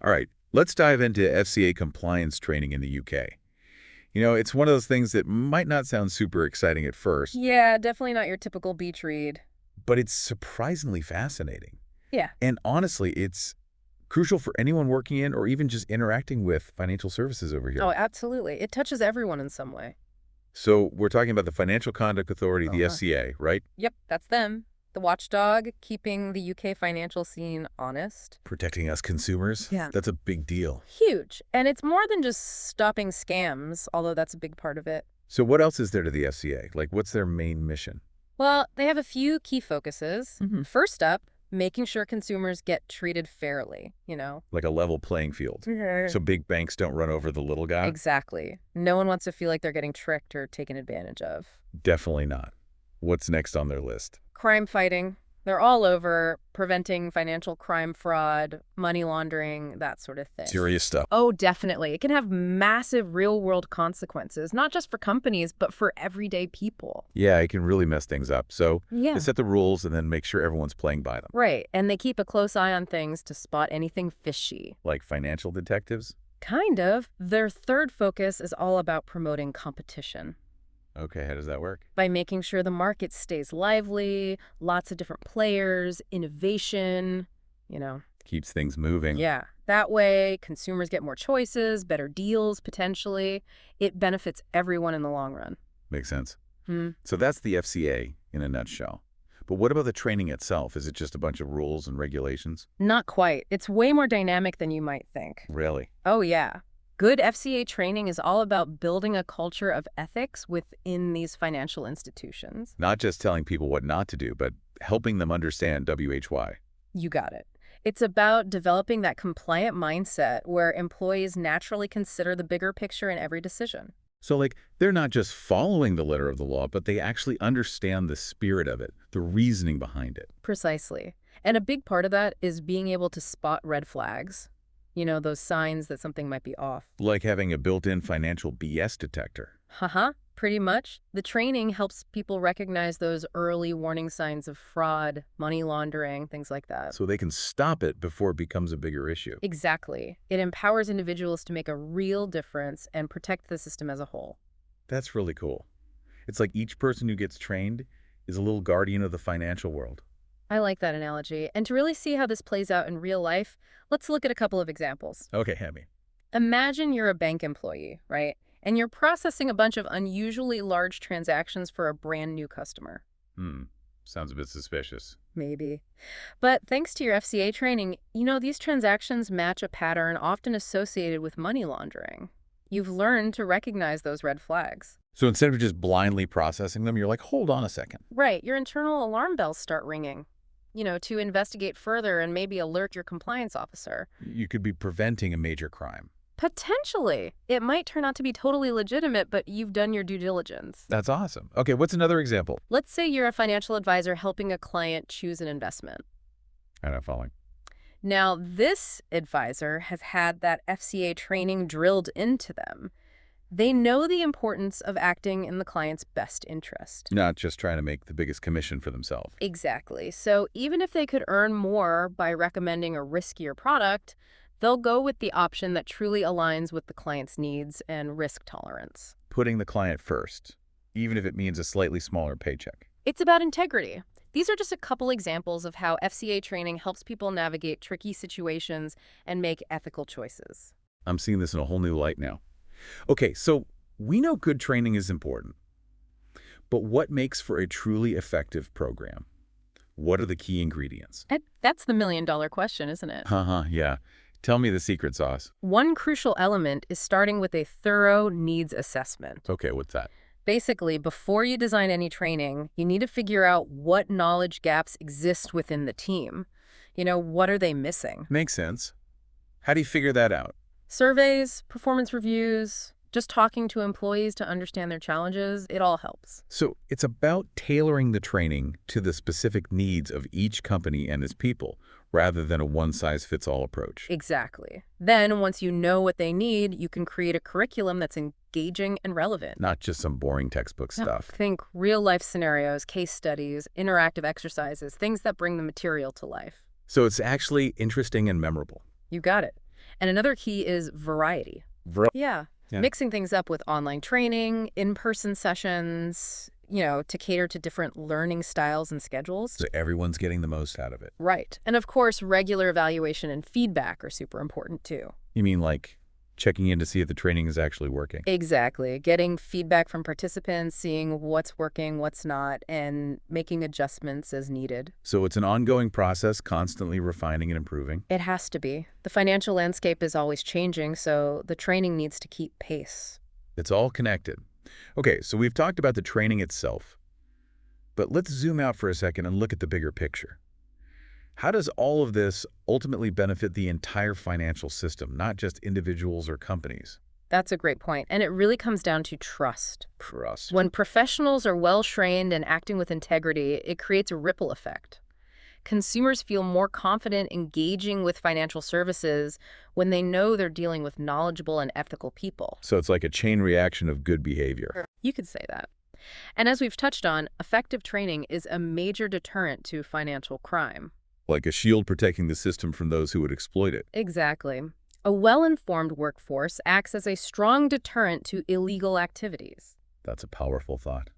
All right, let's dive into FCA compliance training in the UK. It's one of those things that might not sound super exciting at first, Yeah, definitely not your typical beach read. but it's surprisingly fascinating. Yeah. And honestly, it's crucial for anyone working in or even just interacting with financial services over Oh, here. absolutely. It touches everyone in some way. So we're talking about the Financial Conduct Authority, the Uh-huh. FCA, right? Yep, that's them. The watchdog, keeping the UK financial scene honest. Protecting us consumers. Yeah. That's a big deal. Huge. And it's more than just stopping scams, although that's a big part of it. So what else is there to the FCA? Like, what's their main mission? Well, they have a few key focuses. Mhm. First up, making sure consumers get treated fairly. Like a level playing field. Mhm. So big banks don't run over the little guy? Exactly. No one wants to feel like they're getting tricked or taken advantage of. Definitely not. What's next on their list? Crime fighting. They're all over preventing financial crime, fraud, money laundering, that sort of thing. Serious stuff. Oh, definitely. It can have massive real-world consequences, not just for companies, but for everyday people. Yeah, it can really mess things up. So Yeah. they set the rules and then make sure everyone's playing by them. Right. And they keep a close eye on things to spot anything fishy. Like financial detectives? Kind of. Their third focus is all about promoting competition Okay, how does that work? by making sure the market stays lively, lots of different players, innovation. Keeps things moving. Yeah. That way, consumers get more choices, better deals, potentially. It benefits everyone in the long run. Makes sense. Hmm. So that's the FCA in a nutshell. But what about the training itself? Is it just a bunch of rules and regulations? Not quite. It's way more dynamic than you might think. Really? Oh, yeah. Good FCA training is all about building a culture of ethics within these financial institutions. Not just telling people what not to do, but helping them understand WHY. You got it. It's about developing that compliant mindset where employees naturally consider the bigger picture in every decision. So, like, they're not just following the letter of the law, but they actually understand the spirit of it, the reasoning behind it. Precisely. And a big part of that is being able to spot red flags. Those signs that something might be off. Like having a built-in financial BS detector. Haha, pretty much. The training helps people recognize those early warning signs of fraud, money laundering, things like that. So they can stop it before it becomes a bigger issue. Exactly. It empowers individuals to make a real difference and protect the system as a whole. That's really cool. It's like each person who gets trained is a little guardian of the financial world. I like that analogy. And to really see how this plays out in real life, let's look at a couple of examples. Okay, Hammy. Imagine you're a bank employee, right? And you're processing a bunch of unusually large transactions for a brand new customer. Sounds a bit suspicious. Maybe. But thanks to your FCA training, these transactions match a pattern often associated with money laundering. You've learned to recognize those red flags. So instead of just blindly processing them, you're like, hold on a second. Right, your internal alarm bells start ringing, to investigate further and maybe alert your compliance officer. You could be preventing a major crime. Potentially. It might turn out to be totally legitimate, but you've done your due diligence. That's awesome. Okay, what's another example? Let's say you're a financial advisor helping a client choose an investment. I'm not following. Now, this advisor has had that FCA training drilled into them. They know the importance of acting in the client's best interest. Not just trying to make the biggest commission for themselves. Exactly. So even if they could earn more by recommending a riskier product, they'll go with the option that truly aligns with the client's needs and risk tolerance. Putting the client first, even if it means a slightly smaller paycheck. It's about integrity. These are just a couple examples of how FCA training helps people navigate tricky situations and make ethical choices. I'm seeing this in a whole new light now. Okay, so we know good training is important. But what makes for a truly effective program? What are the key ingredients? That's the million-dollar question, isn't it? Yeah. Tell me the secret sauce. One crucial element is starting with a thorough needs assessment. Okay, what's that? Basically, before you design any training, you need to figure out what knowledge gaps exist within the team. What are they missing? Makes sense. How do you figure that out? Surveys, performance reviews, just talking to employees to understand their challenges, it all helps. So it's about tailoring the training to the specific needs of each company and its people, rather than a one-size-fits-all approach. Exactly. Then, once you know what they need, you can create a curriculum that's engaging and relevant. Not just some boring textbook stuff. Think real-life scenarios, case studies, interactive exercises, things that bring the material to life. So it's actually interesting and memorable. You got it. And another key is variety. Ver- Yeah. Yeah. Mixing things up with online training, in-person sessions, to cater to different learning styles and schedules. So everyone's getting the most out of it. Right. And of course, regular evaluation and feedback are super important too. You mean like checking in to see if the training is actually working? Exactly. Getting feedback from participants, seeing what's working, what's not, and making adjustments as needed. So it's an ongoing process, constantly refining and improving. It has to be. The financial landscape is always changing, so the training needs to keep pace. It's all connected. Okay, so we've talked about the training itself, but let's zoom out for a second and look at the bigger picture. How does all of this ultimately benefit the entire financial system, not just individuals or companies? That's a great point, and it really comes down to trust. Trust. When professionals are well-trained and acting with integrity, it creates a ripple effect. Consumers feel more confident engaging with financial services when they know they're dealing with knowledgeable and ethical people. So it's like a chain reaction of good behavior. You could say that. And as we've touched on, effective training is a major deterrent to financial crime. Like a shield protecting the system from those who would exploit it. Exactly. A well-informed workforce acts as a strong deterrent to illegal activities. That's a powerful thought.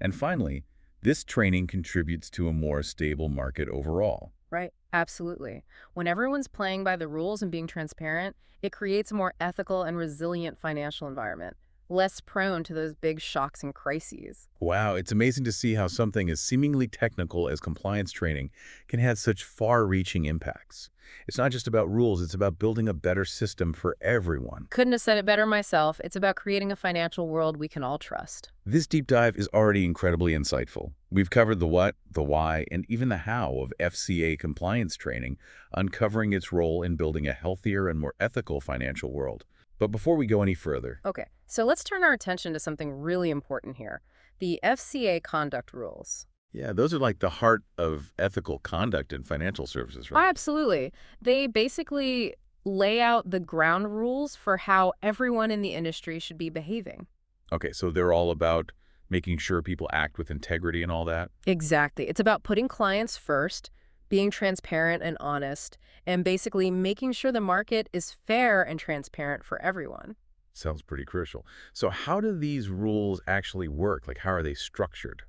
And finally, this training contributes to a more stable market overall. Right. Absolutely. When everyone's playing by the rules and being transparent, it creates a more ethical and resilient financial environment, less prone to those big shocks and crises. Wow, it's amazing to see how something as seemingly technical as compliance training can have such far-reaching impacts. It's not just about rules, it's about building a better system for everyone. Couldn't have said it better myself. It's about creating a financial world we can all trust. This deep dive is already incredibly insightful. We've covered the what, the why, and even the how of FCA compliance training, uncovering its role in building a healthier and more ethical financial world. But before we go any further, Okay, so let's turn our attention to something really important here. The FCA conduct rules. yeah, those are like the heart of ethical conduct in financial services, Oh, right? absolutely. They basically lay out the ground rules for how everyone in the industry should be behaving. Okay, so they're all about making sure people act with integrity and all that? Exactly. It's about putting clients first, being transparent and honest, and basically making sure the market is fair and transparent for everyone. Sounds pretty crucial. So how do these rules actually work? Like, how are they structured?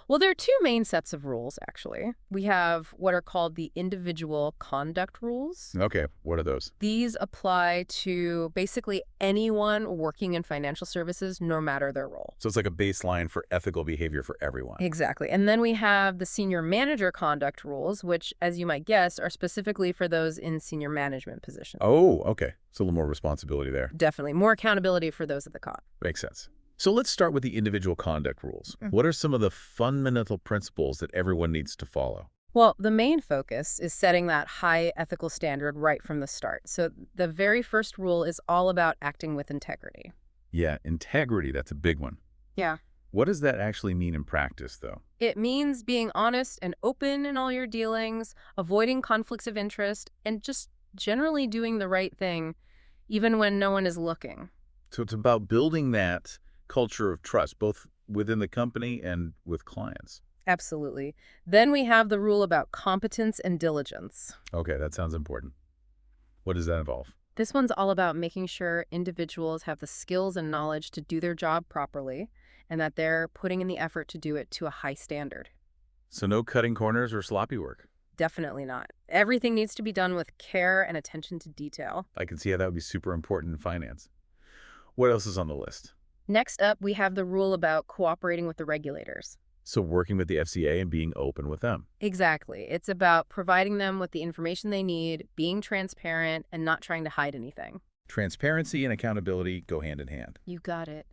Well, there are two main sets of rules, actually. We have what are called the individual conduct rules. Okay, what are those? These apply to basically anyone working in financial services, no matter their role. So it's like a baseline for ethical behavior for everyone. Exactly. And then we have the senior manager conduct rules, which, as you might guess, are specifically for those in senior management positions. Oh, okay. So a little more responsibility there. Definitely. More accountability for those at the top. Makes sense. So let's start with the individual conduct rules. What are some of the fundamental principles that everyone needs to follow? Well, the main focus is setting that high ethical standard right from the start. So the very first rule is all about acting with integrity. Yeah, integrity, that's a big one. Yeah. What does that actually mean in practice, though? It means being honest and open in all your dealings, avoiding conflicts of interest, and just generally doing the right thing, even when no one is looking. So it's about building that culture of trust, both within the company and with clients. Absolutely. Then we have the rule about competence and diligence. Okay, that sounds important. What does that involve? This one's all about making sure individuals have the skills and knowledge to do their job properly, and that they're putting in the effort to do it to a high standard. So no cutting corners or sloppy work. Definitely not. Everything needs to be done with care and attention to detail. I can see how that would be super important in finance. What else is on the list? Next up, we have the rule about cooperating with the regulators. So working with the FCA and being open with them. Exactly. It's about providing them with the information they need, being transparent, and not trying to hide anything. Transparency and accountability go hand in hand. You got it.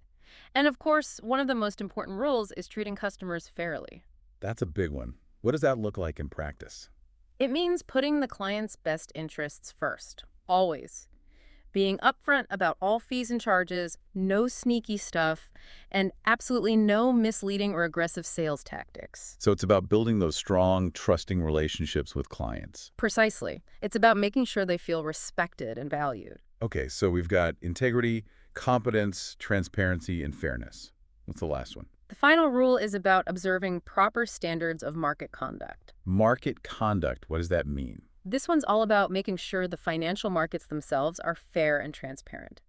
And of course, one of the most important rules is treating customers fairly. That's a big one. What does that look like in practice? It means putting the client's best interests first, always. Being upfront about all fees and charges, no sneaky stuff, and absolutely no misleading or aggressive sales tactics. So it's about building those strong, trusting relationships with clients. Precisely. It's about making sure they feel respected and valued. Okay, so we've got integrity, competence, transparency, and fairness. What's the last one? The final rule is about observing proper standards of market conduct. Market conduct. What does that mean? This one's all about making sure the financial markets themselves are fair and transparent.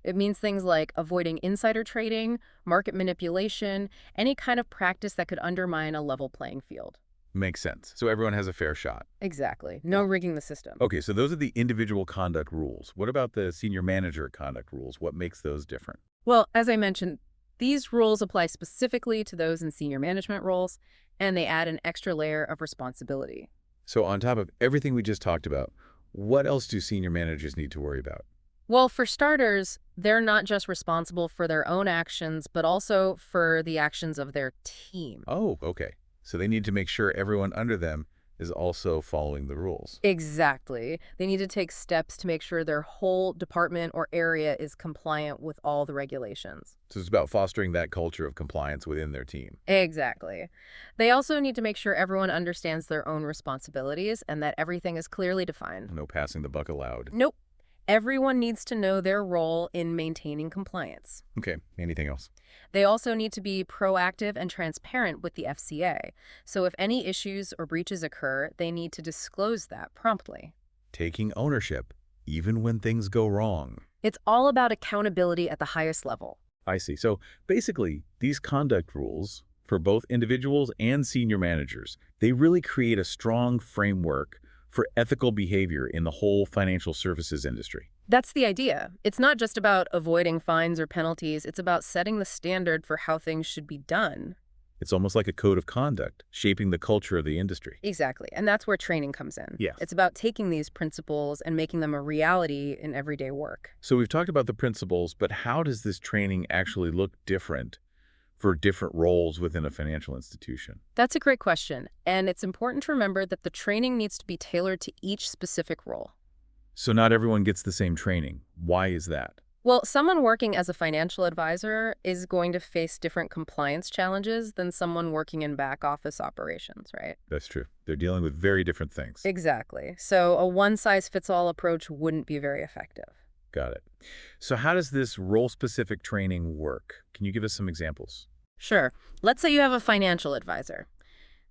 It means things like avoiding insider trading, market manipulation, any kind of practice that could undermine a level playing field. Makes sense. So everyone has a fair shot. Exactly. No rigging the system. Okay, so those are the individual conduct rules. What about the senior manager conduct rules? What makes those different? Well, as I mentioned, these rules apply specifically to those in senior management roles, and they add an extra layer of responsibility. So on top of everything we just talked about, what else do senior managers need to worry about? Well, for starters, they're not just responsible for their own actions, but also for the actions of their team. Oh, okay. So they need to make sure everyone under them is also following the rules. Exactly. They need to take steps to make sure their whole department or area is compliant with all the regulations. So it's about fostering that culture of compliance within their team. Exactly. They also need to make sure everyone understands their own responsibilities and that everything is clearly defined. No passing the buck allowed. Nope. Everyone needs to know their role in maintaining compliance. Okay, anything else? They also need to be proactive and transparent with the FCA. So if any issues or breaches occur, they need to disclose that promptly. Taking ownership, even when things go wrong. It's all about accountability at the highest level. I see. So basically, these conduct rules for both individuals and senior managers, they really create a strong framework for ethical behavior in the whole financial services industry. That's the idea. It's not just about avoiding fines or penalties. It's about setting the standard for how things should be done. It's almost like a code of conduct, shaping the culture of the industry. Exactly. And that's where training comes in. Yes. It's about taking these principles and making them a reality in everyday work. So we've talked about the principles, but how does this training actually look different for different roles within a financial institution? That's a great question. And it's important to remember that the training needs to be tailored to each specific role. So not everyone gets the same training. Why is that? Well, someone working as a financial advisor is going to face different compliance challenges than someone working in back office operations, right? That's true. They're dealing with very different things. Exactly. So a one-size-fits-all approach wouldn't be very effective. Got it. So how does this role-specific training work? Can you give us some examples? Sure. Let's say you have a financial advisor.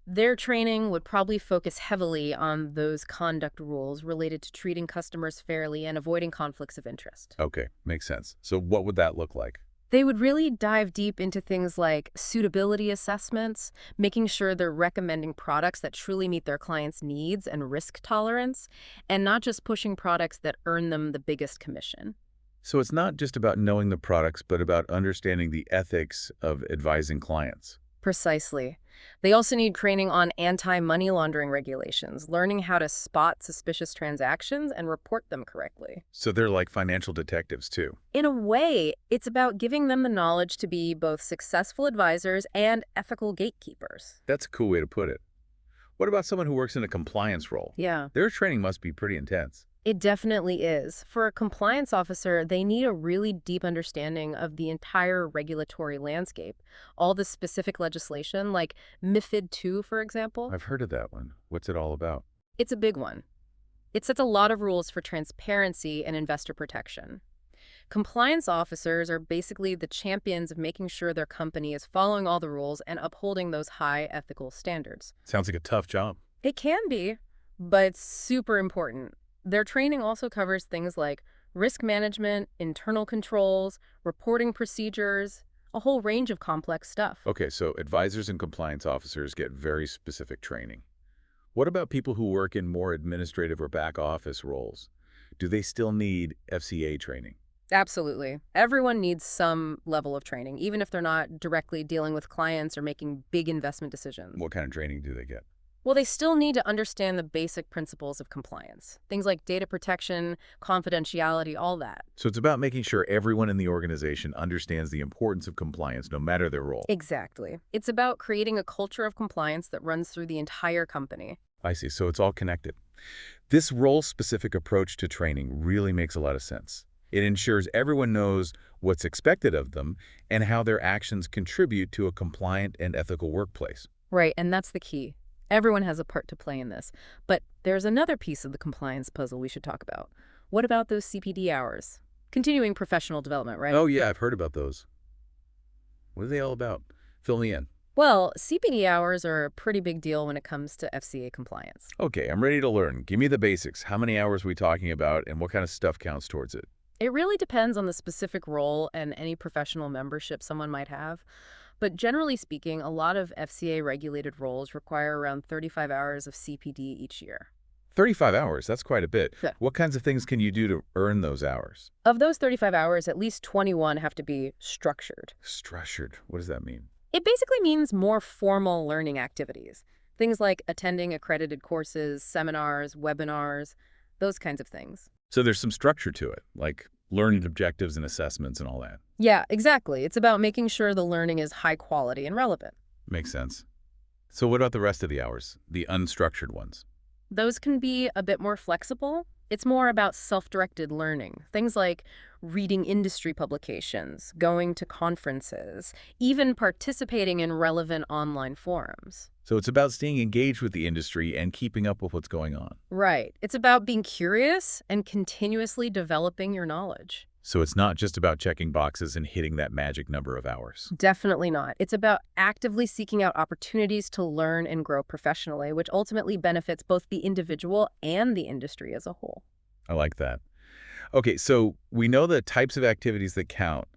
Their training would probably focus heavily on those conduct rules related to treating customers fairly and avoiding conflicts of interest. Okay, makes sense. So what would that look like? They would really dive deep into things like suitability assessments, making sure they're recommending products that truly meet their clients' needs and risk tolerance, and not just pushing products that earn them the biggest commission. So it's not just about knowing the products, but about understanding the ethics of advising clients. Precisely. They also need training on anti-money laundering regulations, learning how to spot suspicious transactions and report them correctly. So they're like financial detectives too. In a way, it's about giving them the knowledge to be both successful advisors and ethical gatekeepers. That's a cool way to put it. What about someone who works in a compliance role? Yeah. Their training must be pretty intense. It definitely is. For a compliance officer, they need a really deep understanding of the entire regulatory landscape, all the specific legislation, like MiFID II, for example. I've heard of that one. What's it all about? It's a big one. It sets a lot of rules for transparency and investor protection. Compliance officers are basically the champions of making sure their company is following all the rules and upholding those high ethical standards. Sounds like a tough job. It can be, but it's super important. Their training also covers things like risk management, internal controls, reporting procedures, a whole range of complex stuff. Okay, so advisors and compliance officers get very specific training. What about people who work in more administrative or back office roles? Do they still need FCA training? Absolutely. Everyone needs some level of training, even if they're not directly dealing with clients or making big investment decisions. What kind of training do they get? Well, they still need to understand the basic principles of compliance. Things like data protection, confidentiality, all that. So it's about making sure everyone in the organization understands the importance of compliance, no matter their role. Exactly. It's about creating a culture of compliance that runs through the entire company. I see. So it's all connected. This role-specific approach to training really makes a lot of sense. It ensures everyone knows what's expected of them and how their actions contribute to a compliant and ethical workplace. Right, and that's the key. Everyone has a part to play in this. But there's another piece of the compliance puzzle we should talk about. What about those CPD hours? Continuing professional development, right? Oh, yeah, I've heard about those. What are they all about? Fill me in. Well, CPD hours are a pretty big deal when it comes to FCA compliance. Okay, I'm ready to learn. Give me the basics. How many hours are we talking about, and what kind of stuff counts towards it? It really depends on the specific role and any professional membership someone might have. But generally speaking, a lot of FCA regulated roles require around 35 hours of CPD each year. 35 hours, that's quite a bit. Yeah. What kinds of things can you do to earn those hours? Of those 35 hours, at least 21 have to be structured. Structured. What does that mean? It basically means more formal learning activities. Things like attending accredited courses, seminars, webinars, those kinds of things. So there's some structure to it, like learning objectives and assessments and all that. Yeah, exactly. It's about making sure the learning is high quality and relevant. Makes sense. So what about the rest of the hours, the unstructured ones? Those can be a bit more flexible. It's more about self-directed learning. Things like reading industry publications, going to conferences, even participating in relevant online forums. So it's about staying engaged with the industry and keeping up with what's going on. Right. It's about being curious and continuously developing your knowledge. So it's not just about checking boxes and hitting that magic number of hours. Definitely not. It's about actively seeking out opportunities to learn and grow professionally, which ultimately benefits both the individual and the industry as a whole. I like that. Okay, so we know the types of activities that count,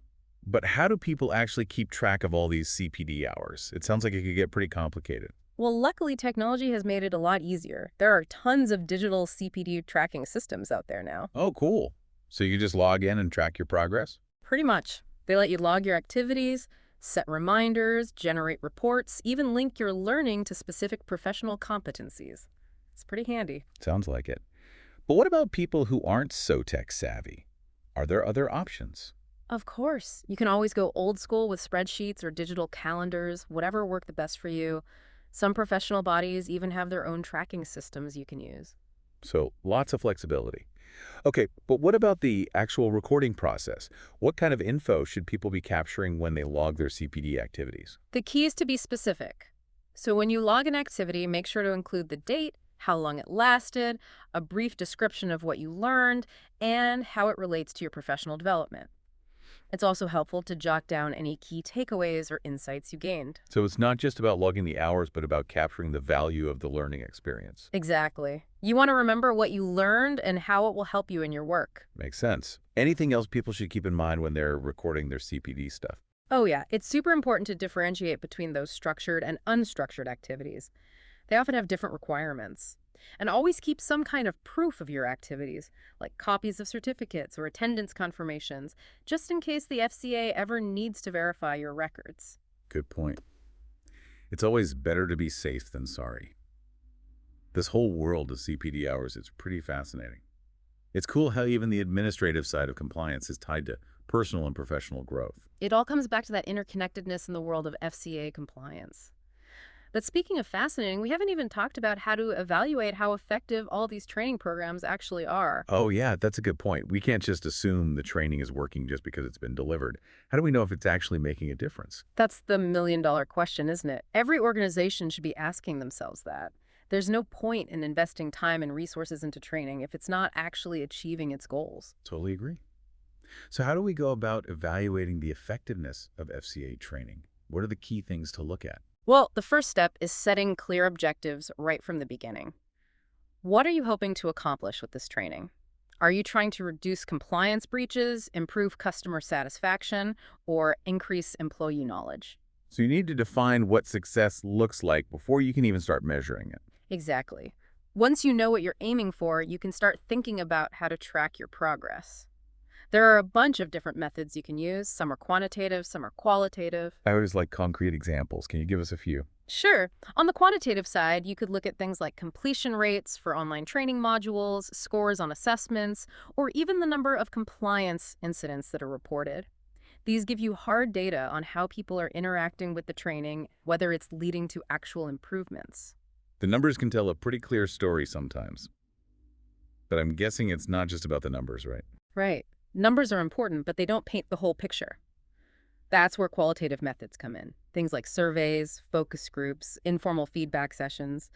but how do people actually keep track of all these CPD hours? It sounds like it could get pretty complicated. Well, luckily, technology has made it a lot easier. There are tons of digital CPD tracking systems out there now. Oh, cool. So you just log in and track your progress? Pretty much. They let you log your activities, set reminders, generate reports, even link your learning to specific professional competencies. It's pretty handy. Sounds like it. But what about people who aren't so tech savvy? Are there other options? Of course. You can always go old school with spreadsheets or digital calendars, whatever worked the best for you. Some professional bodies even have their own tracking systems you can use. So lots of flexibility. Okay, but what about the actual recording process? What kind of info should people be capturing when they log their CPD activities? The key is to be specific. So when you log an activity, make sure to include the date, how long it lasted, a brief description of what you learned, and how it relates to your professional development. It's also helpful to jot down any key takeaways or insights you gained. So it's not just about logging the hours, but about capturing the value of the learning experience. Exactly. You want to remember what you learned and how it will help you in your work. Makes sense. Anything else people should keep in mind when they're recording their CPD stuff? Oh yeah, it's super important to differentiate between those structured and unstructured activities. They often have different requirements. And always keep some kind of proof of your activities, like copies of certificates or attendance confirmations, just in case the FCA ever needs to verify your records. Good point. It's always better to be safe than sorry. This whole world of CPD hours is pretty fascinating. It's cool how even the administrative side of compliance is tied to personal and professional growth. It all comes back to that interconnectedness in the world of FCA compliance. But speaking of fascinating, we haven't even talked about how to evaluate how effective all these training programs actually are. Oh yeah, that's a good point. We can't just assume the training is working just because it's been delivered. How do we know if it's actually making a difference? That's the million-dollar question, isn't it? Every organization should be asking themselves that. There's no point in investing time and resources into training if it's not actually achieving its goals. Totally agree. So how do we go about evaluating the effectiveness of FCA training? What are the key things to look at? Well, the first step is setting clear objectives right from the beginning. What are you hoping to accomplish with this training? Are you trying to reduce compliance breaches, improve customer satisfaction, or increase employee knowledge? So you need to define what success looks like before you can even start measuring it. Exactly. Once you know what you're aiming for, you can start thinking about how to track your progress. There are a bunch of different methods you can use. Some are quantitative, some are qualitative. I always like concrete examples. Can you give us a few? Sure. On the quantitative side, you could look at things like completion rates for online training modules, scores on assessments, or even the number of compliance incidents that are reported. These give you hard data on how people are interacting with the training, whether it's leading to actual improvements. The numbers can tell a pretty clear story sometimes. But I'm guessing it's not just about the numbers, right? Right. Numbers are important, but they don't paint the whole picture. That's where qualitative methods come in. Things like surveys, focus groups, informal feedback sessions.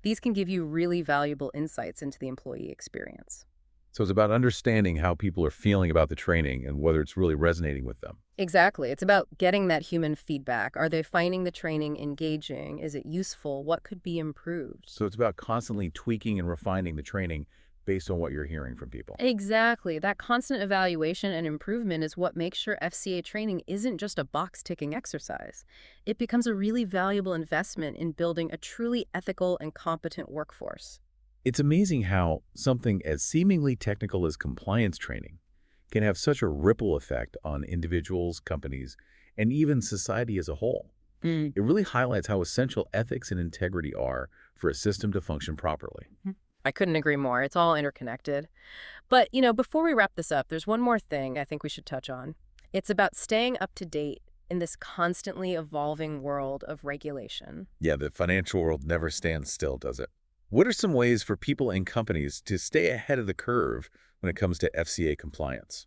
These can give you really valuable insights into the employee experience. So it's about understanding how people are feeling about the training and whether it's really resonating with them. Exactly. It's about getting that human feedback. Are they finding the training engaging? Is it useful? What could be improved? So it's about constantly tweaking and refining the training based on what you're hearing from people. Exactly. That constant evaluation and improvement is what makes sure FCA training isn't just a box-ticking exercise. It becomes a really valuable investment in building a truly ethical and competent workforce. It's amazing how something as seemingly technical as compliance training can have such a ripple effect on individuals, companies, and even society as a whole. Mm. It really highlights how essential ethics and integrity are for a system to function properly. I couldn't agree more. It's all interconnected. But, before we wrap this up, there's one more thing I think we should touch on. It's about staying up to date in this constantly evolving world of regulation. Yeah, the financial world never stands still, does it? What are some ways for people and companies to stay ahead of the curve when it comes to FCA compliance?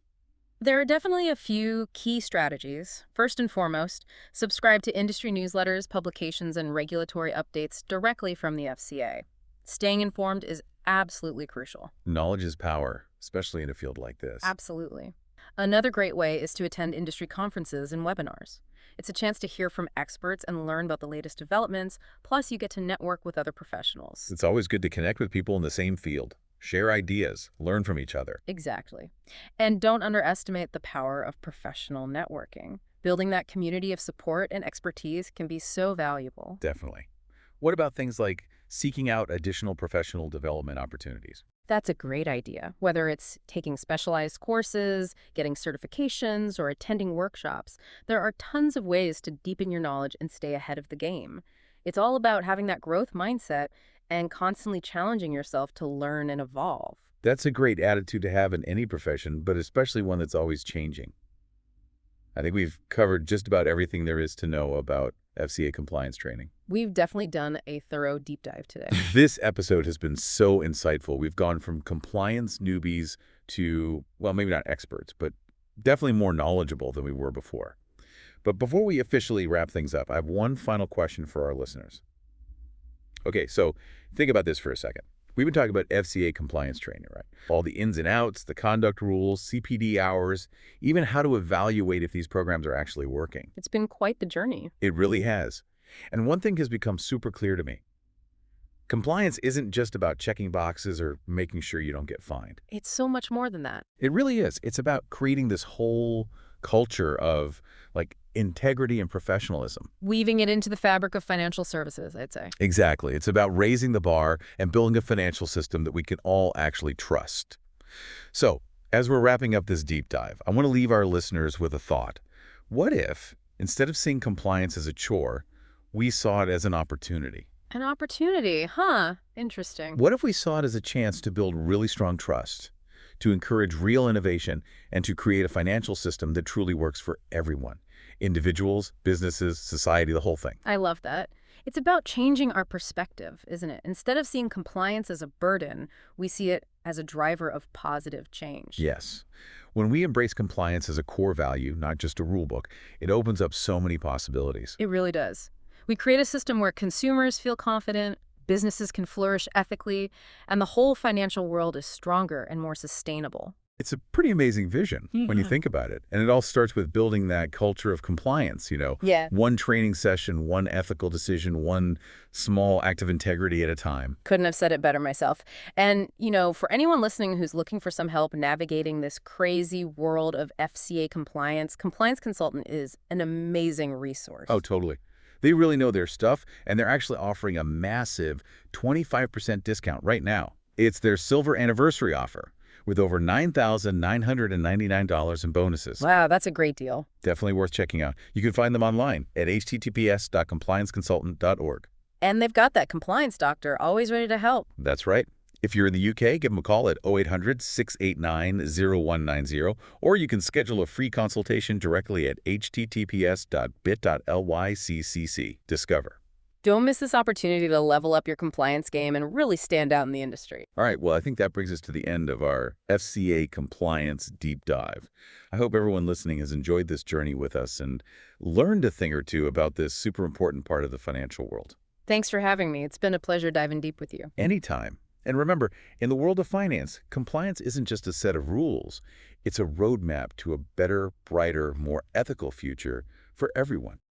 There are definitely a few key strategies. First and foremost, subscribe to industry newsletters, publications, and regulatory updates directly from the FCA. Staying informed is absolutely crucial. Knowledge is power, especially in a field like this. Absolutely. Another great way is to attend industry conferences and webinars. It's a chance to hear from experts and learn about the latest developments, plus you get to network with other professionals. It's always good to connect with people in the same field, share ideas, learn from each other. Exactly. And don't underestimate the power of professional networking. Building that community of support and expertise can be so valuable. Definitely. What about things like seeking out additional professional development opportunities? That's a great idea. Whether it's taking specialized courses, getting certifications, or attending workshops, there are tons of ways to deepen your knowledge and stay ahead of the game. It's all about having that growth mindset and constantly challenging yourself to learn and evolve. That's a great attitude to have in any profession, but especially one that's always changing. I think we've covered just about everything there is to know about FCA compliance training. We've definitely done a thorough deep dive today. This episode has been so insightful. We've gone from compliance newbies to, well, maybe not experts, but definitely more knowledgeable than we were before. But before we officially wrap things up, I have one final question for our listeners. Okay, so think about this for a second. We've been talking about FCA compliance training, right? All the ins and outs, the conduct rules, CPD hours, even how to evaluate if these programs are actually working. It's been quite the journey. It really has. And one thing has become super clear to me. Compliance isn't just about checking boxes or making sure you don't get fined. It's so much more than that. It really is. It's about creating this whole culture of integrity and professionalism. Weaving it into the fabric of financial services, I'd say. Exactly. It's about raising the bar and building a financial system that we can all actually trust. So, as we're wrapping up this deep dive, I want to leave our listeners with a thought. What if, instead of seeing compliance as a chore, we saw it as an opportunity? An opportunity, huh? Interesting. What if we saw it as a chance to build really strong trust, to encourage real innovation, and to create a financial system that truly works for everyone? Individuals, businesses, society, the whole thing. I love that. It's about changing our perspective, isn't it? Instead of seeing compliance as a burden, we see it as a driver of positive change. Yes. When we embrace compliance as a core value, not just a rule book, it opens up so many possibilities. It really does. We create a system where consumers feel confident, businesses can flourish ethically, and the whole financial world is stronger and more sustainable. It's a pretty amazing vision when you think about it. And it all starts with building that culture of compliance, Yeah. One training session, one ethical decision, one small act of integrity at a time. Couldn't have said it better myself. And, for anyone listening who's looking for some help navigating this crazy world of FCA compliance, Compliance Consultant is an amazing resource. Oh, totally. They really know their stuff, and they're actually offering a massive 25% discount right now. It's their silver anniversary offer, with over $9,999 in bonuses. Wow, that's a great deal. Definitely worth checking out. You can find them online at https://complianceconsultant.org. And they've got that compliance doctor always ready to help. That's right. If you're in the UK, give them a call at 0800-689-0190, or you can schedule a free consultation directly at https://bit.ly/CCC. Discover. Don't miss this opportunity to level up your compliance game and really stand out in the industry. All right, well, I think that brings us to the end of our FCA compliance deep dive. I hope everyone listening has enjoyed this journey with us and learned a thing or two about this super important part of the financial world. Thanks for having me. It's been a pleasure diving deep with you. Anytime. And remember, in the world of finance, compliance isn't just a set of rules. It's a roadmap to a better, brighter, more ethical future for everyone.